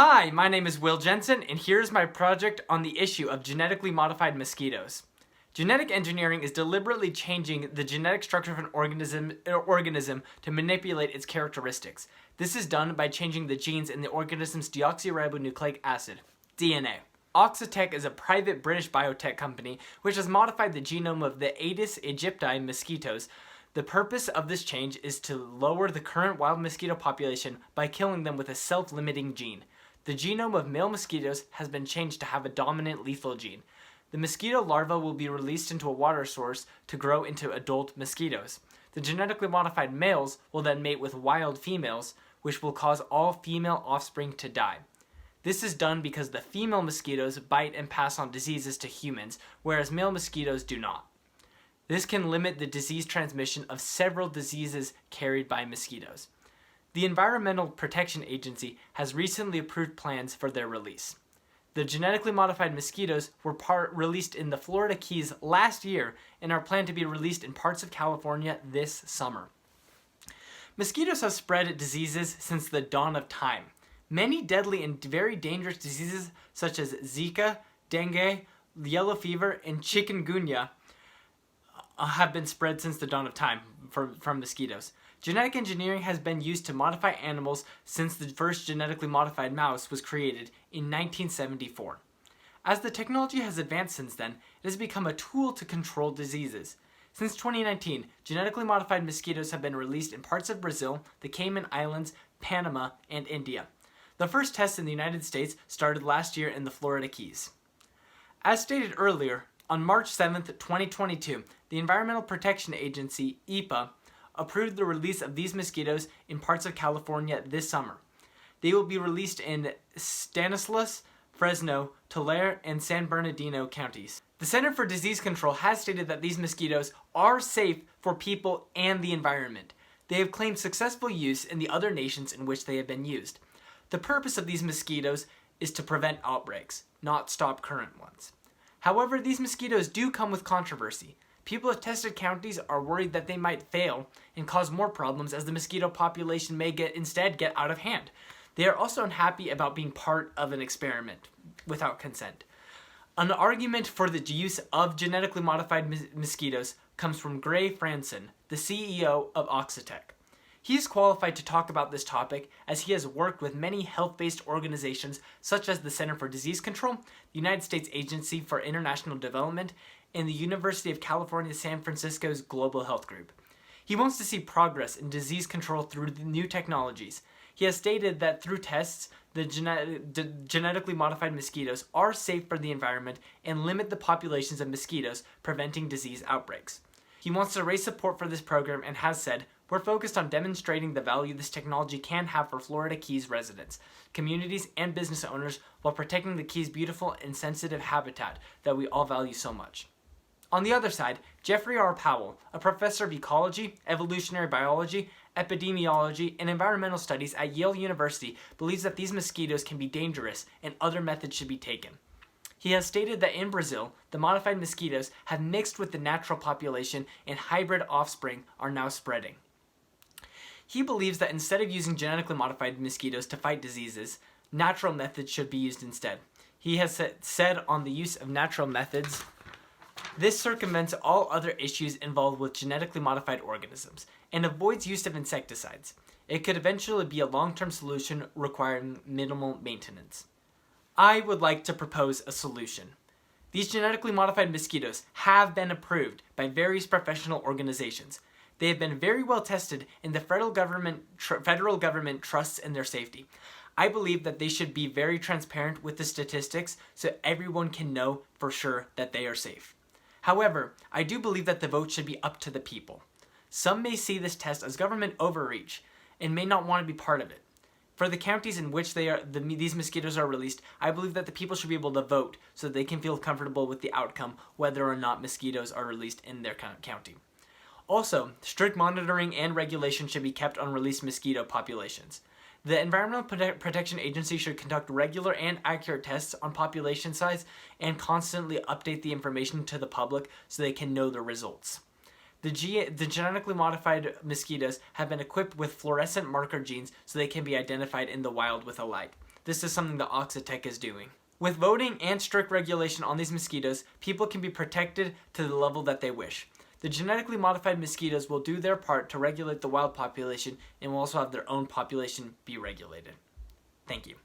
Hi, my name is Will Jensen, and here's my project on the issue of genetically modified mosquitoes. Genetic engineering is deliberately changing the genetic structure of an organism to manipulate its characteristics. This is done by changing the genes in the organism's deoxyribonucleic acid, DNA. Oxitec is a private British biotech company which has modified the genome of the Aedes aegypti mosquitoes. The purpose of this change is to lower the current wild mosquito population by killing them with a self-limiting gene. The genome of male mosquitoes has been changed to have a dominant lethal gene. The mosquito larva will be released into a water source to grow into adult mosquitoes. The genetically modified males will then mate with wild females, which will cause all female offspring to die. This is done because the female mosquitoes bite and pass on diseases to humans, whereas male mosquitoes do not. This can limit the disease transmission of several diseases carried by mosquitoes. The Environmental Protection Agency has recently approved plans for their release. The genetically modified mosquitoes were released in the Florida Keys last year and are planned to be released in parts of California this summer. Mosquitoes have spread diseases since the dawn of time. Many deadly and very dangerous diseases such as Zika, dengue, yellow fever, and chikungunya have been spread since the dawn of time from mosquitoes. Genetic engineering has been used to modify animals since the first genetically modified mouse was created in 1974. As the technology has advanced since then, it has become a tool to control diseases. Since 2019, genetically modified mosquitoes have been released in parts of Brazil, the Cayman Islands, Panama, and India. The first tests in the United States started last year in the Florida Keys. As stated earlier, on March 7, 2022, the Environmental Protection Agency, EPA, approved the release of these mosquitoes in parts of California this summer. They will be released in Stanislaus, Fresno, Tulare, and San Bernardino counties. The Center for Disease Control has stated that these mosquitoes are safe for people and the environment. They have claimed successful use in the other nations in which they have been used. The purpose of these mosquitoes is to prevent outbreaks, not stop current ones. However, these mosquitoes do come with controversy. People of tested counties are worried that they might fail and cause more problems as the mosquito population may instead get out of hand. They are also unhappy about being part of an experiment without consent. An argument for the use of genetically modified mosquitoes comes from Gray Franson, the CEO of Oxitec. He is qualified to talk about this topic as he has worked with many health-based organizations such as the Center for Disease Control, the United States Agency for International Development, and the University of California, San Francisco's Global Health Group. He wants to see progress in disease control through the new technologies. He has stated that through tests, the genetically modified mosquitoes are safe for the environment and limit the populations of mosquitoes, preventing disease outbreaks. He wants to raise support for this program and has said, "We're focused on demonstrating the value this technology can have for Florida Keys residents, communities, and business owners while protecting the Keys' beautiful and sensitive habitat that we all value so much." On the other side, Jeffrey R. Powell, a professor of ecology, evolutionary biology, epidemiology, and environmental studies at Yale University, believes that these mosquitoes can be dangerous and other methods should be taken. He has stated that in Brazil, the modified mosquitoes have mixed with the natural population and hybrid offspring are now spreading. He believes that instead of using genetically modified mosquitoes to fight diseases, natural methods should be used instead. He has said on the use of natural methods, "This circumvents all other issues involved with genetically modified organisms and avoids use of insecticides. It could eventually be a long-term solution requiring minimal maintenance." I would like to propose a solution. These genetically modified mosquitoes have been approved by various professional organizations. They have been very well tested and the federal government trusts in their safety. I believe that they should be very transparent with the statistics so everyone can know for sure that they are safe. However, I do believe that the vote should be up to the people. Some may see this test as government overreach and may not want to be part of it. For the counties in which these mosquitoes are released, I believe that the people should be able to vote so they can feel comfortable with the outcome whether or not mosquitoes are released in their county. Also, strict monitoring and regulation should be kept on released mosquito populations. The Environmental Protection Agency should conduct regular and accurate tests on population size and constantly update the information to the public so they can know the results. The genetically modified mosquitoes have been equipped with fluorescent marker genes so they can be identified in the wild with a light. this is something that Oxitec is doing. With voting and strict regulation on these mosquitoes, people can be protected to the level that they wish. The genetically modified mosquitoes will do their part to regulate the wild population and will also have their own population be regulated. Thank you.